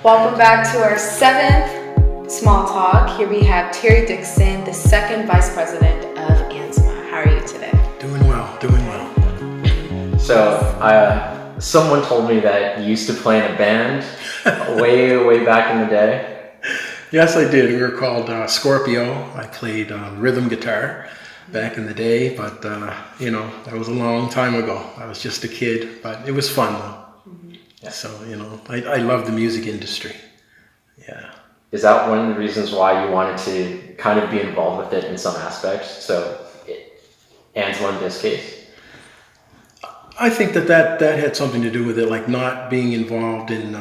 Welcome back to our seventh Small Talk. Here we have Terry Dixon, the second Vice President of ANSMA. How are you today? Doing well. So, someone told me that you used to play in a band way back in the day. Yes, I did. We were called Scorpio. I played rhythm guitar back in the day, but that was a long time ago. I was just a kid, but it was fun though. Yeah. So, I love the music industry. Yeah. Is that one of the reasons why you wanted to kind of be involved with it in some aspects? So, ANSMA in this case? I think that had something to do with it, like not being involved in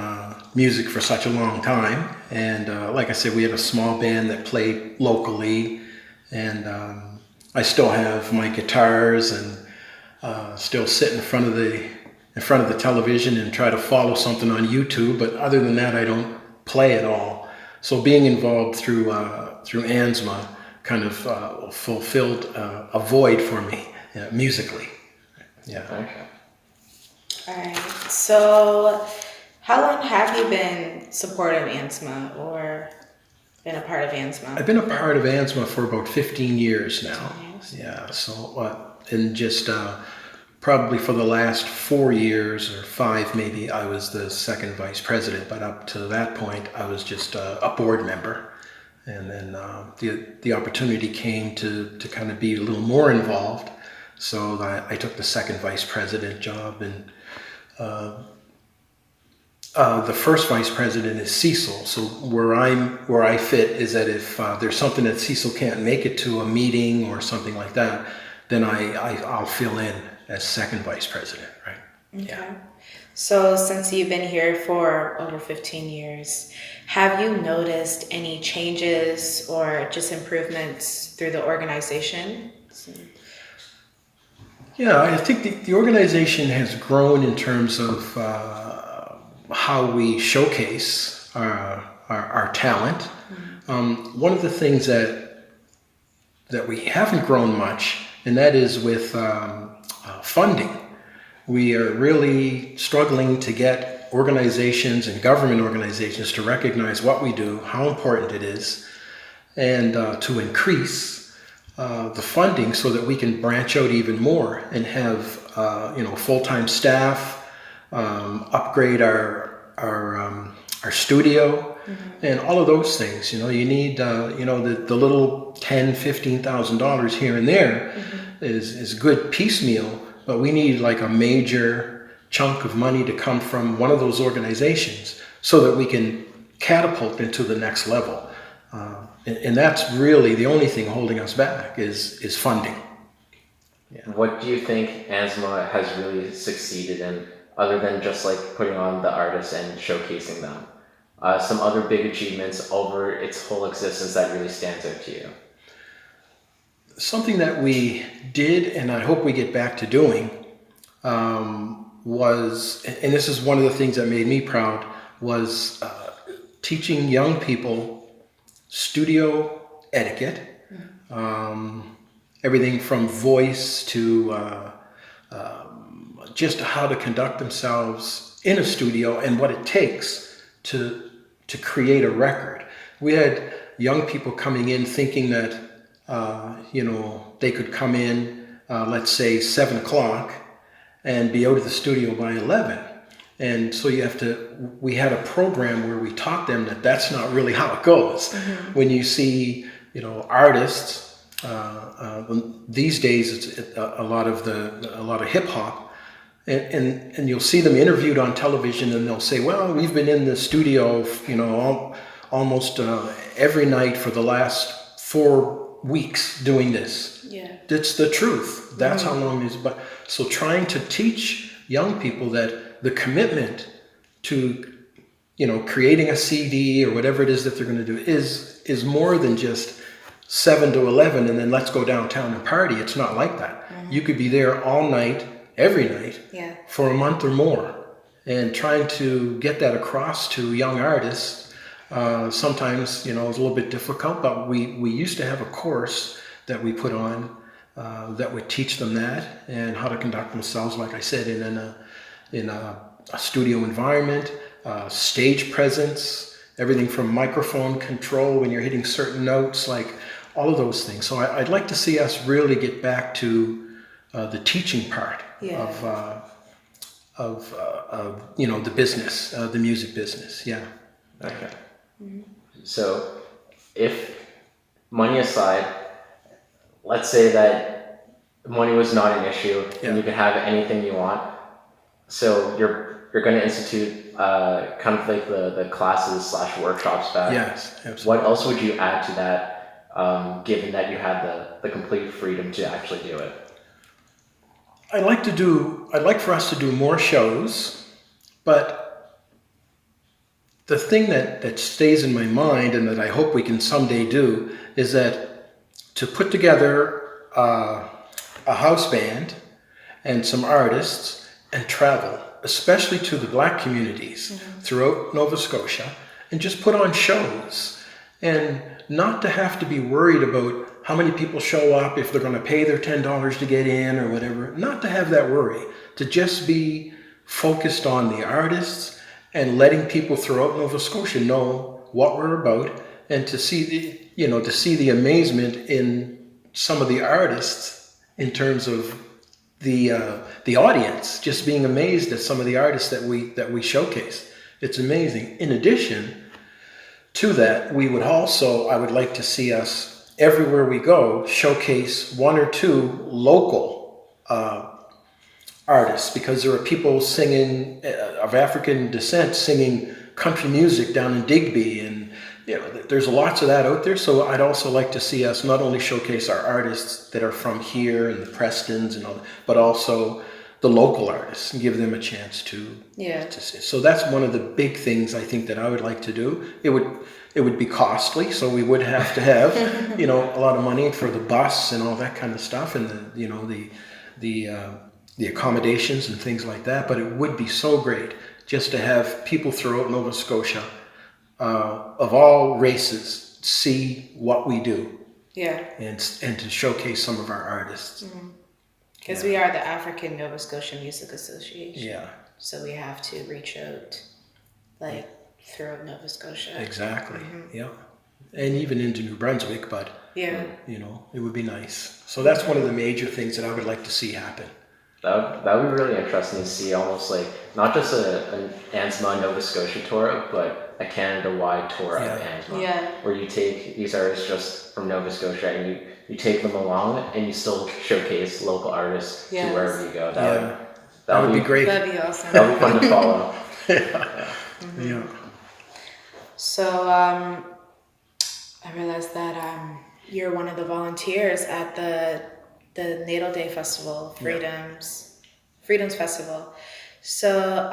music for such a long time. And like I said, we had a small band that played locally, and I still have my guitars and still sit in front of the television and try to follow something on YouTube. But other than that, I don't play at all. So being involved through ANSMA kind of fulfilled a void for me musically. Yeah. Okay. All right. So, how long have you been supporting ANSMA or been a part of ANSMA? I've been a part of ANSMA for about 15 years now. 15 years. Yeah. So, and just probably for the last 4 years or 5 maybe, I was the second vice president. But up to that point, I was just a board member. And then the opportunity came to kind of be a little more involved. So I took the second vice president job, and the first vice president is Cecil. So where I fit is that if there's something that Cecil can't make it to a meeting or something like that, then I'll fill in as second vice president, right? Okay. Yeah. So since you've been here for over 15 years, have you noticed any changes or just improvements through the organization? Yeah, I think the organization has grown in terms of how we showcase our talent. Mm-hmm. One of the things that we haven't grown much, and that is with funding. We are really struggling to get organizations and government organizations to recognize what we do, how important it is, and to increase the funding so that we can branch out even more and have full-time staff, upgrade our studio, mm-hmm. and all of those things. You need the little $10,000-$15,000 here and there, mm-hmm. is good piecemeal, but we need like a major chunk of money to come from one of those organizations so that we can catapult into the next level. And that's really the only thing holding us back is funding. Yeah. What do you think ANSMA has really succeeded in, other than just like putting on the artists and showcasing them? Some other big achievements over its whole existence that really stands out to you? Something that we did, and I hope we get back to doing, was, and this is one of the things that made me proud, was teaching young people studio etiquette, everything from voice to just how to conduct themselves in a studio and what it takes to create a record. We had young people coming in thinking that they could come in, let's say 7 o'clock, and be out of the studio by 11. And so we had a program where we taught them that that's not really how it goes. Mm-hmm. When you see, artists, these days it's a lot of hip hop, and you'll see them interviewed on television, and they'll say, well, we've been in the studio, almost every night for the last 4 weeks doing this. Yeah. It's the truth. That's mm-hmm. how long it is. But so trying to teach young people that the commitment to, creating a CD or whatever it is that they're going to do is more than just 7 to 11 and then let's go downtown and party. It's not like that. Mm-hmm. You could be there all night, every night, yeah. for a month or more. And trying to get that across to young artists, sometimes, it's a little bit difficult, but we used to have a course that we put on that would teach them that and how to conduct themselves, like I said, in a studio environment, stage presence, everything from microphone control when you're hitting certain notes, like all of those things. So I'd like to see us really get back to the teaching part of the business, the music business. Yeah. Okay. So, if money aside, let's say that money was not an issue and you could have anything you want. So you're going to institute kind of like the classes / workshops back. Yes, absolutely. What else would you add to that, given that you had the complete freedom to actually do it? I'd like for us to do more shows, but the thing that stays in my mind and that I hope we can someday do is that to put together a house band and some artists and travel, especially to the Black communities throughout Nova Scotia, and just put on shows, and not to have to be worried about how many people show up, if they're going to pay their $10 to get in or whatever. Not to have that worry, to just be focused on the artists and letting people throughout Nova Scotia know what we're about, and to see the amazement in some of the artists in terms of the audience, just being amazed at some of the artists that we showcase. It's amazing. In addition to that, I would like to see us everywhere we go showcase one or two local artists, because there are people singing of African descent singing country music down in Digby, and there's lots of that out there. So I'd also like to see us not only showcase our artists that are from here and the Prestons and all that, but also the local artists and give them a chance to see. So that's one of the big things I think that I would like to do. It would be costly, so we would have to have a lot of money for the bus and all that kind of stuff, and the accommodations and things like that. But it would be so great just to have people throughout Nova Scotia of all races see what we do. Yeah. And to showcase some of our artists. Because we are the African Nova Scotia Music Association. Yeah. So we have to reach out, throughout Nova Scotia. Exactly. Yeah. And even into New Brunswick, but it would be nice. So that's one of the major things that I would like to see happen. That would be really interesting to see, almost like not just an ANSMA Nova Scotia tour, but a Canada-wide tour of ANSMA, where you take these artists just from Nova Scotia and you take them along, and you still showcase local artists to wherever you go. That would be great. That'd be awesome. That would be fun to follow. Yeah. So I realized that you're one of the volunteers at the Natal Day Festival, Freedoms Festival. So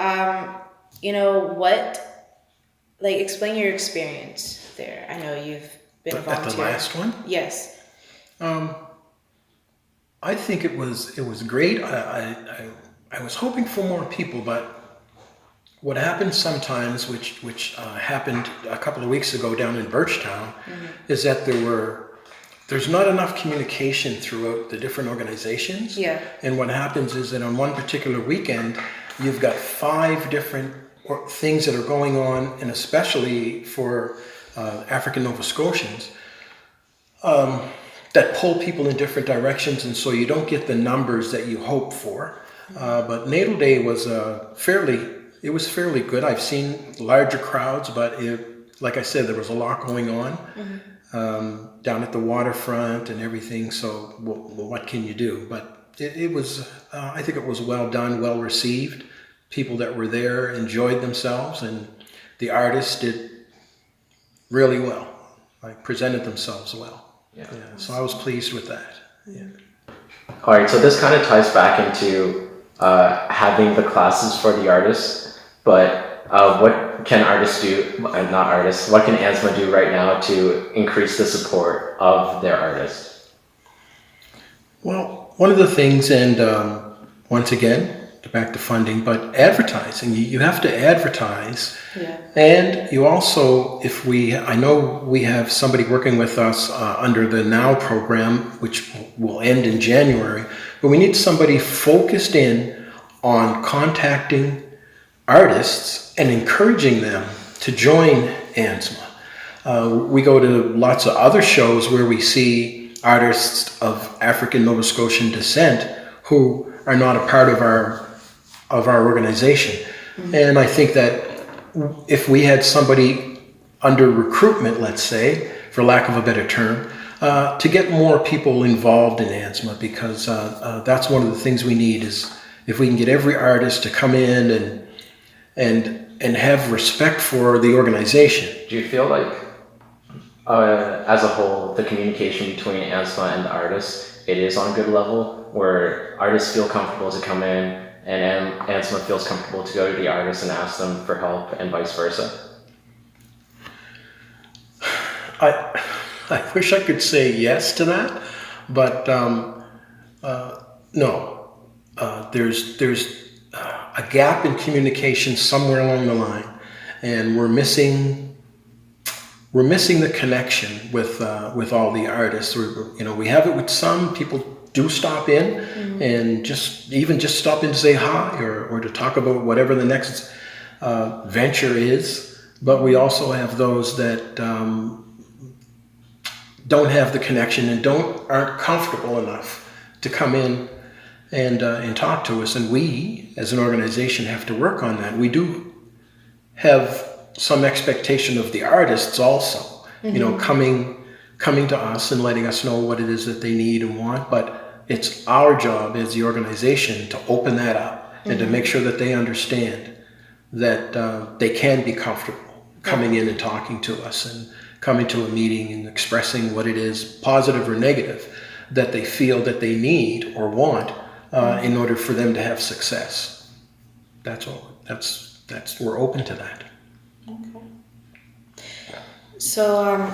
explain your experience there. I know you've been a volunteer. At the last one? Yes. I think it was great. I was hoping for more people, but what happens sometimes, which happened a couple of weeks ago down in Birchtown, is that there's not enough communication throughout the different organizations. Yeah. And what happens is that on one particular weekend, you've got 5 different things that are going on, and especially for African Nova Scotians, that pull people in different directions, and so you don't get the numbers that you hope for. But Natal Day was fairly good. I've seen larger crowds, but like I said, there was a lot going on down at the waterfront and everything. So what can you do? But it was, I think it was well done, well received. People that were there enjoyed themselves, and the artists did really well. Presented themselves well. Yeah. So I was pleased with that. Yeah. All right. So this kind of ties back into having the classes for the artists, but what can artists do? Not artists. What can ANSMA do right now to increase the support of their artists? Well, one of the things, and once again, back to funding, but advertising. You have to advertise. Yeah. And you also, I know we have somebody working with us under the NOW program, which will end in January, but we need somebody focused in on contacting artists and encouraging them to join ANSMA. We go to lots of other shows where we see artists of African Nova Scotian descent who are not a part of our organization. Mm-hmm. And I think that if we had somebody under recruitment, let's say, for lack of a better term, to get more people involved in ANSMA, because that's one of the things we need, is if we can get every artist to come in and have respect for the organization. Do you feel like, as a whole, the communication between ANSMA and the artists, it is on a good level, where artists feel comfortable to come in and ANSMA feels comfortable to go to the artists and ask them for help, and vice versa? I wish I could say yes to that, but no. There's a gap in communication somewhere along the line, and we're missing the connection with all the artists. We have it with some people. Do stop in, mm-hmm. and just stop in to say hi or to talk about whatever the next venture is. But we also have those that don't have the connection and aren't comfortable enough to come in and talk to us. And we, as an organization, have to work on that. We do have some expectation of the artists also, mm-hmm. Coming to us and letting us know what it is that they need and want, but it's our job as the organization to open that up, mm-hmm. and to make sure that they understand that they can be comfortable coming in and talking to us and coming to a meeting and expressing what it is, positive or negative, that they feel that they need or want in order for them to have success. That's all. That's we're open to that. Okay. So,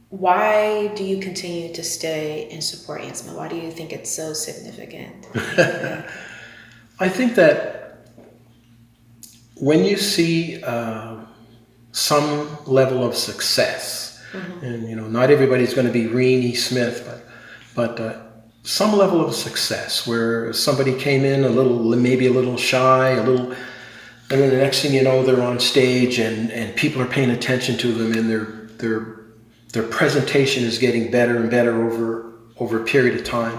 why do you continue to stay and support ANSMA? Why do you think it's so significant? I think that when you see some level of success, mm-hmm. and not everybody's going to be Reenie Smith, but some level of success where somebody came in maybe a little shy, and then the next thing you know, they're on stage and people are paying attention to them, and their presentation is getting better and better over a period of time.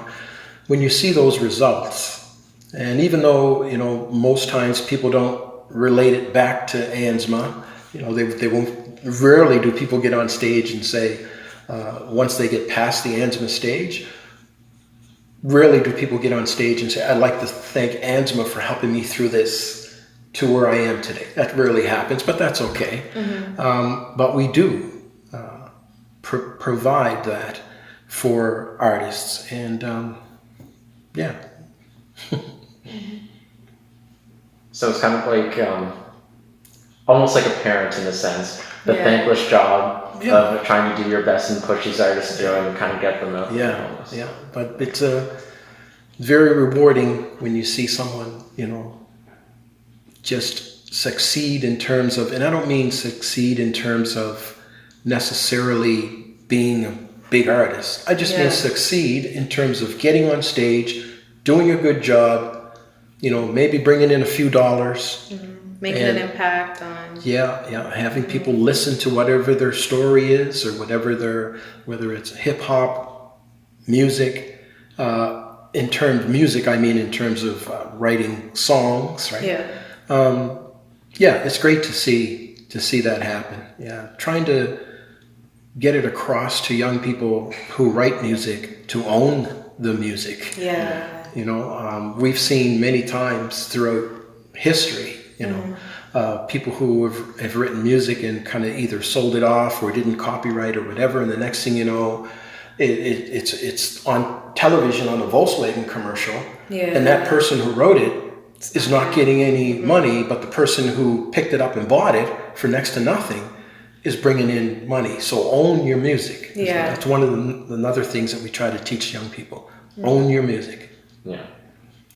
When you see those results, and even though most times people don't relate it back to ANSMA, they won't. Rarely do people get on stage and say, once they get past the ANSMA stage, rarely do people get on stage and say, I'd like to thank ANSMA for helping me through this to where I am today. That rarely happens, but that's okay. Mm-hmm. But we do provide that for artists, and yeah. Mm-hmm. So it's kind of like almost like a parent in a sense, the thankless job of trying to do your best and push these artists through and kind of get them out. Yeah. But it's very rewarding when you see someone, just succeed in terms of, and I don't mean succeed in terms of necessarily being a big artist. I just mean succeed in terms of getting on stage, doing a good job, maybe bringing in a few dollars. Mm-hmm. Making an impact on... having people listen to whatever their story is, or whether it's hip-hop, music. In terms of music, I mean in terms of writing songs, right? It's great to see that happen. Trying to get it across to young people who write music to own the music. We've seen many times throughout history, people who have written music and kind of either sold it off or didn't copyright or whatever, and the next thing you know, it's on television on a Volkswagen commercial, and that person who wrote it is not getting any money, but the person who picked it up and bought it for next to nothing is bringing in money. So own your music. So that's one of the other things that we try to teach young people. Own your music.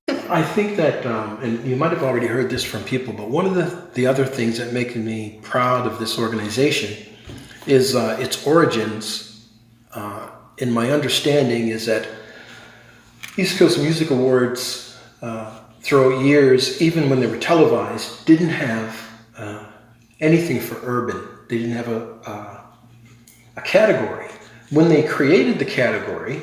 I think that, and you might have already heard this from people, but one of the other things that make me proud of this organization is its origins. In my understanding is that East Coast Music Awards throughout years, even when they were televised, didn't have anything for urban. They didn't have a category. When they created the category,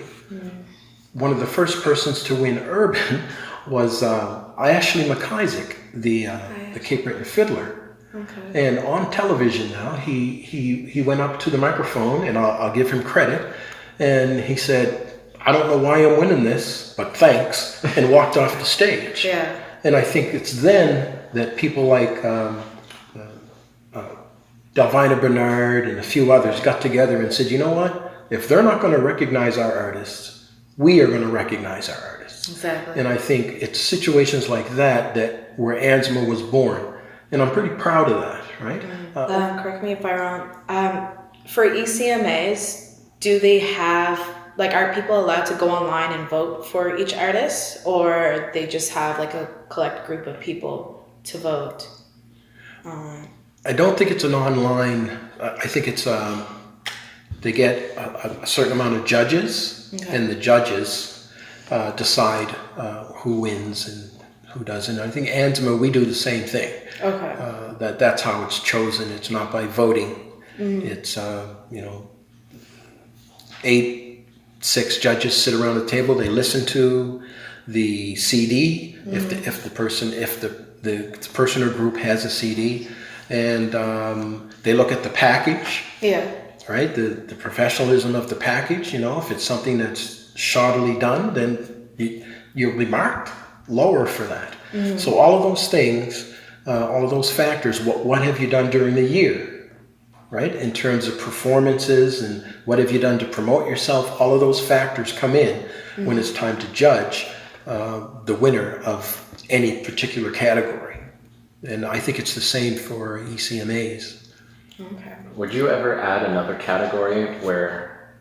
one of the first persons to win urban was Ashley McIsaac, the Cape Breton fiddler. Okay. And on television now, he went up to the microphone, and I'll give him credit, and he said, "I don't know why I'm winning this, but thanks," and walked off the stage. Yeah. And I think it's then that people like Delvina Bernard and a few others got together and said, you know what? If they're not going to recognize our artists, we are going to recognize our artists. Exactly. And I think it's situations like that where ANSMA was born. And I'm pretty proud of that, right? Correct me if I'm wrong. For ECMAs, do they have, like, are people allowed to go online and vote for each artist, or they just have like a collect group of people to vote? I don't think it's an online. I think it's they get a certain amount of judges, and the judges decide who wins and who doesn't. I think ANSMA, we do the same thing. Okay. That's how it's chosen. It's not by voting. It's 6 judges sit around the table. They listen to the CD if the person or group has a CD, and they look at the package. Yeah. Right, the professionalism of the package. If it's something that's shoddily done, then you'll be marked lower for that. So all of those things, all of those factors, what have you done during the year, right? In terms of performances and what have you done to promote yourself, all of those factors come in when it's time to judge the winner of any particular category. And I think it's the same for ECMAs. Okay. Would you ever add another category where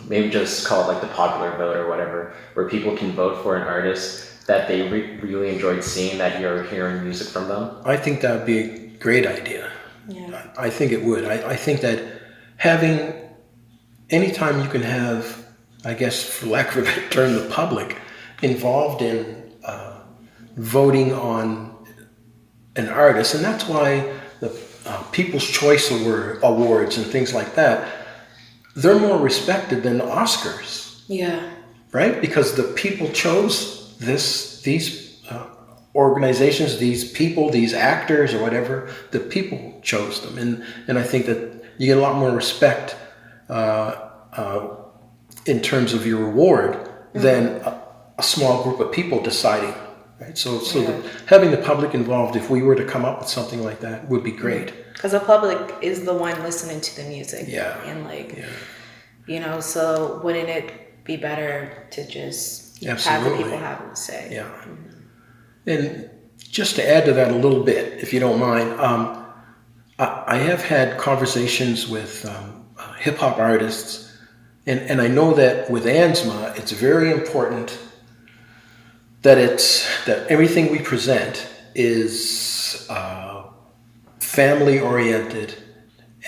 maybe just call it like the popular vote or whatever, where people can vote for an artist that they really enjoyed seeing, that you're hearing music from them? I think that would be a great idea. Yeah. I think it would. I think that anytime you can have, I guess, for lack of a better term, the public involved in voting on an artist, and that's why the People's Choice Awards and things like that, they're more respected than the Oscars. Yeah. Right? Because the people chose these organizations, these people, these actors or whatever, the people chose them. And I think that you get a lot more respect in terms of your reward than a small group of people deciding. Right? So having the public involved, if we were to come up with something like that, would be great. Because the public is the one listening to the music. Yeah. And so wouldn't it be better to just have the people have a say? Yeah. And just to add to that a little bit, if you don't mind, I have had conversations with hip hop artists, and I know that with ANSMA, it's very important that everything we present is family oriented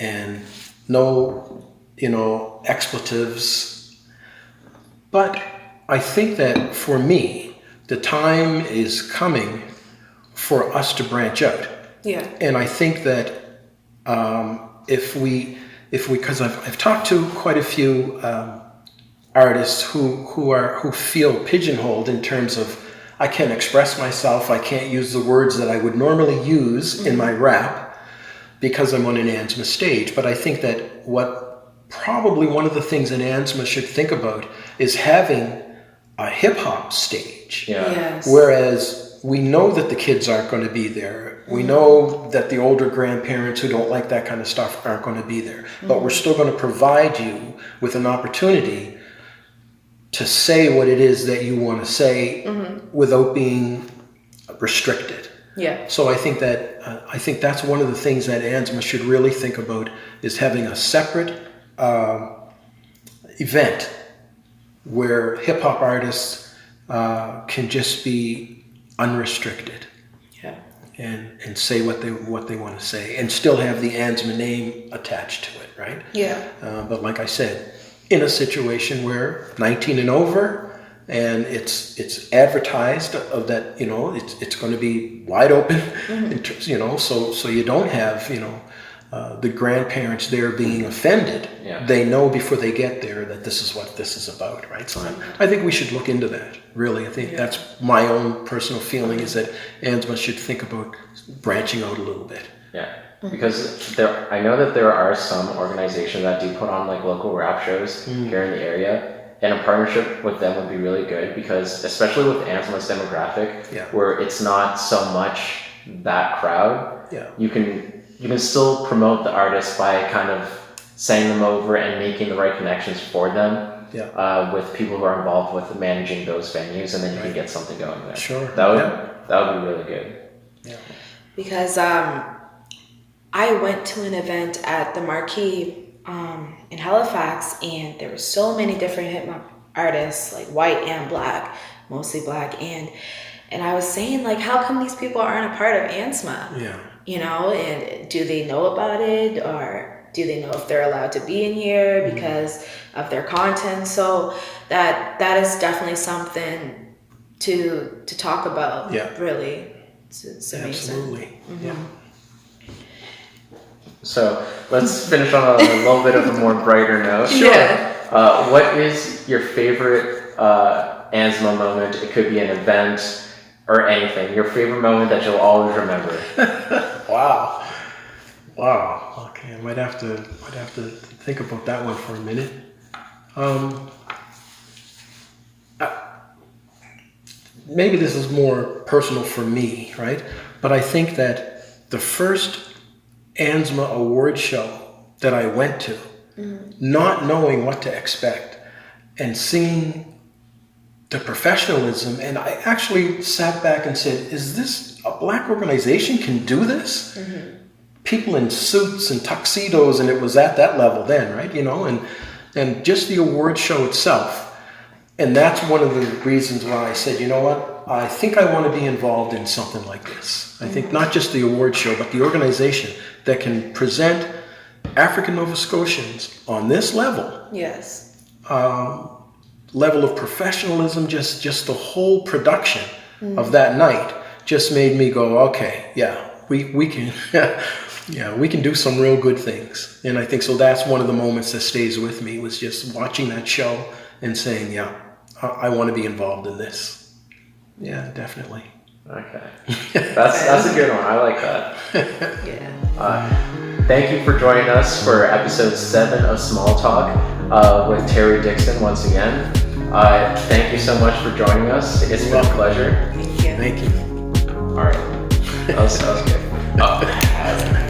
and no expletives. But I think that for me, the time is coming for us to branch out. Yeah. And I think that if we, because I've talked to quite a few artists who feel pigeonholed in terms of, I can't express myself, I can't use the words that I would normally use in my rap because I'm on an ANSMA stage. But I think that probably one of the things that ANSMA should think about is having a hip-hop stage. Yeah. Yes. Whereas we know that the kids aren't going to be there. We know that the older grandparents who don't like that kind of stuff aren't going to be there. But we're still going to provide you with an opportunity to say what it is that you want to say without being restricted. Yeah. So I think that's one of the things that ANSMA should really think about, is having a separate event where hip hop artists can just be unrestricted. Yeah. And say what they want to say, and still have the ANSMA name attached to it, right? Yeah. But like I said, in a situation where 19 and over, and it's advertised of that, you know, it's going to be wide open, in terms, you know, so you don't have, you know, the grandparents there being offended. Yeah. They know before they get there that this is what this is about, right? So I think we should look into that, really. I think that's my own personal feeling, is that ANSMA should think about branching out a little bit. Yeah, because I know that there are some organizations that do put on like local rap shows here in the area, and a partnership with them would be really good, because especially with ANSMA's demographic, where it's not so much that crowd, you can still promote the artists by kind of sending them over and making the right connections for them with people who are involved with managing those venues, and then you can get something going there. Sure. That would be really good. Yeah. Because I went to an event at the Marquee in Halifax, and there were so many different hip hop artists, like white and black, mostly black, and I was saying, like, how come these people aren't a part of ANSMA? Yeah. You know, and do they know about it, or do they know if they're allowed to be in here because of their content? So that is definitely something to talk about. Yeah. Really, it's amazing. Absolutely. Yeah. So let's finish on a little bit of a more brighter note. Sure. Yeah. What is your favorite ANSMA moment? It could be an event or anything. Your favorite moment that you'll always remember. Wow. Okay, I might have to think about that one for a minute. Maybe this is more personal for me, right? But I think that the first ANSMA award show that I went to, not knowing what to expect, and seeing the professionalism, and I actually sat back and said, is this a black organization can do this? People in suits and tuxedos, and it was at that level then, right? You know, and just the award show itself. And that's one of the reasons why I said, you know what, I think I want to be involved in something like this. I think not just the award show, but the organization that can present African Nova Scotians on this level. Yes. Level of professionalism, just the whole production of that night just made me go, okay, yeah, we can, we can do some real good things. And I think so. That's one of the moments that stays with me, was just watching that show and saying, yeah, I want to be involved in this. Yeah, definitely. Okay, that's a good one. I like that. Yeah. Thank you for joining us for episode 7 of Small Talk with Terry Dixon once again. Thank you so much for joining us. It's been a pleasure. Thank you. Thank you. All right, that was good.